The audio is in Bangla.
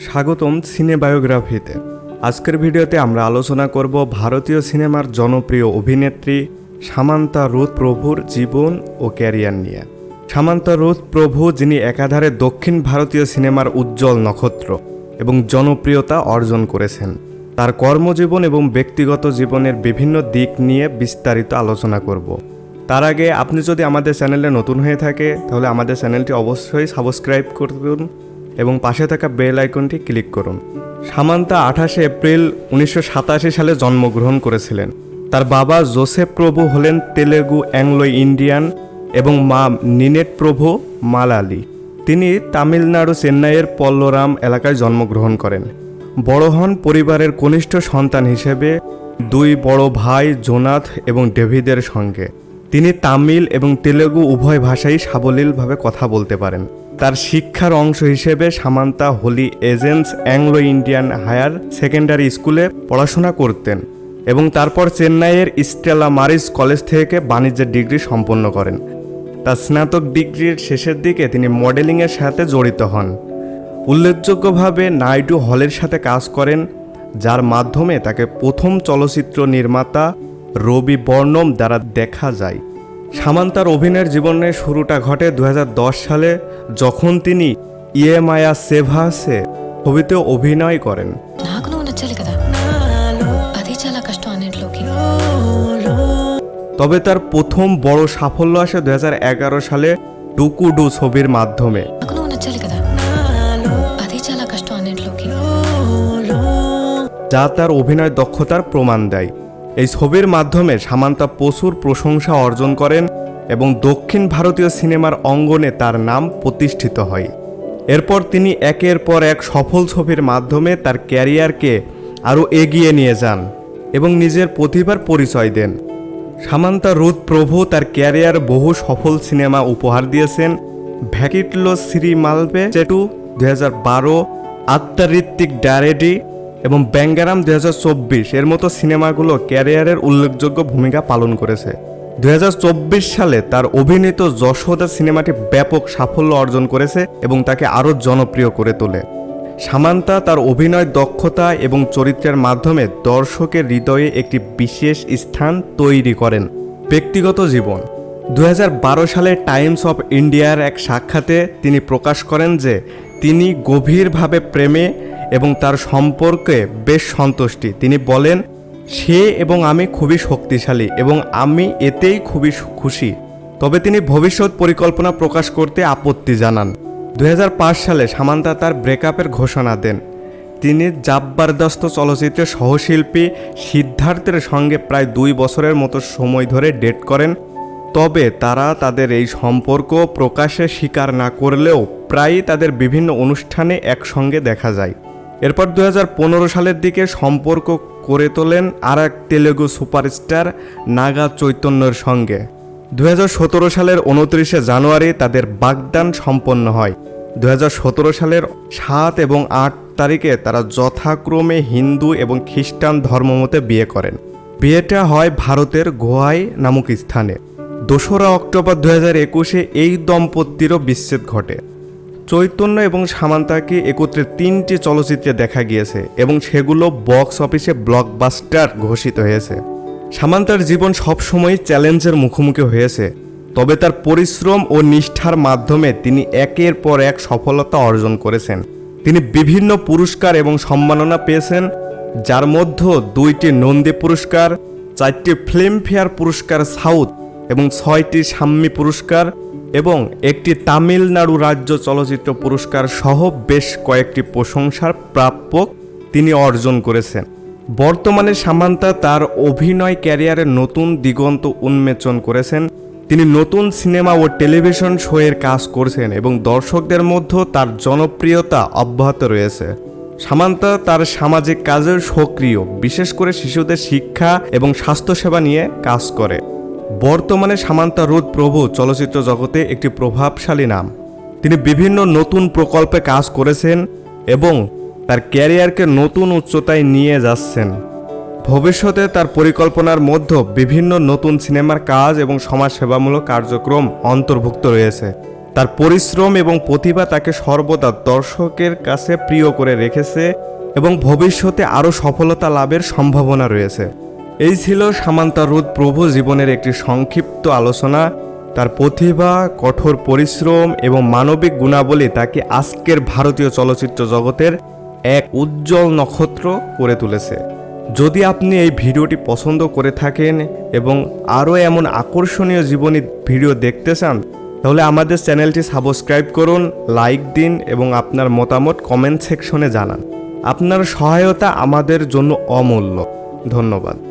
স্বাগতম সিনেবায়োগ্রাফিতে। আজকের ভিডিওতে আমরা আলোচনা করব ভারতীয় সিনেমার জনপ্রিয় অভিনেত্রী সামান্তা রুথ প্রভুর জীবন ও ক্যারিয়ার নিয়ে। সামান্তা রুথ প্রভু, যিনি একাধারে দক্ষিণ ভারতীয় সিনেমার উজ্জ্বল নক্ষত্র এবং জনপ্রিয়তা অর্জন করেছেন, তার কর্মজীবন এবং ব্যক্তিগত জীবনের বিভিন্ন দিক নিয়ে বিস্তারিত আলোচনা করব। তার আগে আপনি যদি আমাদের চ্যানেলে নতুন হয়ে থাকে তাহলে আমাদের চ্যানেলটি অবশ্যই সাবস্ক্রাইব করুন এবং পাশে থাকা বেল আইকনটি ক্লিক করুন। সামান্তা 28 এপ্রিল 1987 সালে জন্মগ্রহণ করেছিলেন। তার বাবা জোসেফ প্রভু হলেন তেলেগু অ্যাংলো ইন্ডিয়ান এবং মা নিনেট প্রভু মালায়ালি। তিনি তামিলনাড়ু চেন্নাইয়ের পল্লরাম এলাকায় জন্মগ্রহণ করেন। বড় হন পরিবারের কনিষ্ঠ সন্তান হিসেবে দুই বড় ভাই জোনাথ এবং ডেভিডের সঙ্গে। তিনি তামিল এবং তেলেগু উভয় ভাষায় সাবলীলভাবে কথা বলতে পারেন। তার শিক্ষার অংশ হিসেবে সামান্তা হোলি এজেন্টস অ্যাংলো ইন্ডিয়ান হায়ার সেকেন্ডারি স্কুলে পড়াশোনা করতেন এবং তারপর চেন্নাইয়ের স্টেলা মারিস কলেজ থেকে বাণিজ্যের ডিগ্রি সম্পন্ন করেন। তার স্নাতক ডিগ্রির শেষের দিকে তিনি মডেলিংয়ের সাথে জড়িত হন। উল্লেখযোগ্যভাবে নাইডু হলের সাথে কাজ করেন, যার মাধ্যমে তাকে প্রথম চলচ্চিত্র নির্মাতা রবি বর্ণম দ্বারা দেখা যায়। সামান্তার অভিনয়ের জীবনের শুরুটা ঘটে 2010 সালে, যখন তিনি ইয়ে মায়া সেভাসে ছবিতে অভিনয় করেন। তবে তার প্রথম বড় সাফল্য আসে 2011 সালে ডুকুডু ছবির মাধ্যমে। যা তার অভিনয় দক্ষতার প্রমাণ দেয়। এই ছবির মাধ্যমে সামান্তা প্রচুর প্রশংসা অর্জন করেন এবং দক্ষিণ ভারতীয় সিনেমার অঙ্গনে তার নাম প্রতিষ্ঠিত হয়। এরপর তিনি একের পর এক সফল ছবির মাধ্যমে তার ক্যারিয়ারকে আরও এগিয়ে নিয়ে যান এবং নিজের প্রতিভার পরিচয় দেন। সামান্তা রুথ প্রভু তার ক্যারিয়ার বহু সফল সিনেমা উপহার দিয়েছেন। ভ্যাকিটলো শ্রীমালবে চেটু 2012, আত্মাঋত্বিক ডারেডি এবং ব্যাঙ্গারাম 2024 এর মতো সিনেমাগুলো ক্যারিয়ারের উল্লেখযোগ্য ভূমিকা পালন করেছে। 2024 সালে তার অভিনীত যশোদা সিনেমাটি ব্যাপক সাফল্য অর্জন করেছে এবং তাকে আরও জনপ্রিয় করে তোলে। সামান্তা তার অভিনয় দক্ষতা এবং চরিত্রের মাধ্যমে দর্শকের হৃদয়ে একটি বিশেষ স্থান তৈরি করেন। ব্যক্তিগত জীবন 2012 সালে টাইমস অফ ইন্ডিয়ার এক সাক্ষাতে তিনি প্রকাশ করেন যে তিনি গভীরভাবে প্রেমে এবং তার সম্পর্কে বেশ সন্তুষ্টি। তিনি বলেন, সে এবং আমি খুবই শক্তিশালী এবং আমি এতেই খুবই খুশি। তবে তিনি ভবিষ্যৎ পরিকল্পনা প্রকাশ করতে আপত্তি জানান। 2005 সালে সামান্তা তার ব্রেকআপের ঘোষণা দেন। তিনি জাবরদস্ত চলচ্চিত্রের সহশিল্পী সিদ্ধার্থের সঙ্গে প্রায় 2 বছরের মতো সময় ধরে ডেট করেন। তবে তারা তাদের এই সম্পর্ক প্রকাশে স্বীকার না করলেও প্রায়ই তাদের বিভিন্ন অনুষ্ঠানে একসঙ্গে দেখা যায়। এরপর 2015 সালের দিকে সম্পর্ক করে তোলেন আর এক তেলেগু সুপারস্টার নাগা চৈতন্যর সঙ্গে। 2017 সালের 29 জানুয়ারি তাদের বাগদান সম্পন্ন হয়। 2017 সালের 7 এবং 8 তারিখে তারা যথাক্রমে হিন্দু এবং খ্রিস্টান ধর্মমতে বিয়ে করেন। বিয়েটা হয় ভারতের গোয়াই নামক স্থানে। 2রা অক্টোবর 2021 এই দম্পতিরও বিচ্ছেদ ঘটে। চৈতন্য এবং সামান্তাকে একত্রে 3টি চলচ্চিত্রে দেখা গিয়েছে এবং সেগুলো বক্স অফিসে ব্লকবাস্টার ঘোষিত হয়েছে। সামান্তার জীবন সবসময় চ্যালেঞ্জের মুখোমুখি হয়েছে, তবে তার পরিশ্রম ও নিষ্ঠার মাধ্যমে তিনি একের পর এক সফলতা অর্জন করেছেন। তিনি বিভিন্ন পুরস্কার এবং সম্মাননা পেয়েছেন, যার মধ্যে 2টি নন্দী পুরস্কার, 4টি ফিল্মফেয়ার পুরস্কার সাউথ এবং 6টি সাম্মি পুরস্কার এবং একটি তামিলনাড়ু রাজ্য চলচ্চিত্র পুরস্কার সহ বেশ কয়েকটি প্রশংসার প্রাপক তিনি অর্জন করেছেন। বর্তমানে সামান্তা তার অভিনয় ক্যারিয়ারে নতুন দিগন্ত উন্মোচন করেছেন। তিনি নতুন সিনেমা ও টেলিভিশন শোয়ের কাজ করছেন এবং দর্শকদের মধ্যে তার জনপ্রিয়তা অব্যাহত রয়েছে। সামান্তা তার সামাজিক কাজের সক্রিয়, বিশেষ করে শিশুদের শিক্ষা এবং স্বাস্থ্যসেবা নিয়ে কাজ করে। বর্তমানে সামান্তা রুথ প্রভু চলচ্চিত্র জগতে একটি প্রভাবশালী নাম। তিনি বিভিন্ন নতুন প্রকল্পে কাজ করেছেন এবং তার ক্যারিয়ারকে নতুন উচ্চতায় নিয়ে যাচ্ছেন। ভবিষ্যতে তার পরিকল্পনার মধ্যে বিভিন্ন নতুন সিনেমার কাজ এবং সমাজসেবামূলক কার্যক্রম অন্তর্ভুক্ত রয়েছে। তার পরিশ্রম এবং প্রতিভা তাকে সর্বদা দর্শকের কাছে প্রিয় করে রেখেছে এবং ভবিষ্যতে আরও সফলতা লাভের সম্ভাবনা রয়েছে। এই ছিল সামান্তা রুথ প্রভু জীবনের একটি সংক্ষিপ্ত আলোচনা। তার প্রতিভা, কঠোর পরিশ্রম এবং মানবিক গুণাবলী তাকে আজকের ভারতীয় চলচ্চিত্র জগতের এক উজ্জ্বল নক্ষত্র করে তুলেছে। যদি আপনি এই ভিডিওটি পছন্দ করে থাকেন এবং আরও এমন আকর্ষণীয় জীবনী ভিডিও দেখতে চান, তাহলে আমাদের চ্যানেলটি সাবস্ক্রাইব করুন, লাইক দিন এবং আপনার মতামত কমেন্ট সেকশনে জানান। আপনার সহায়তা আমাদের জন্য অমূল্য। ধন্যবাদ।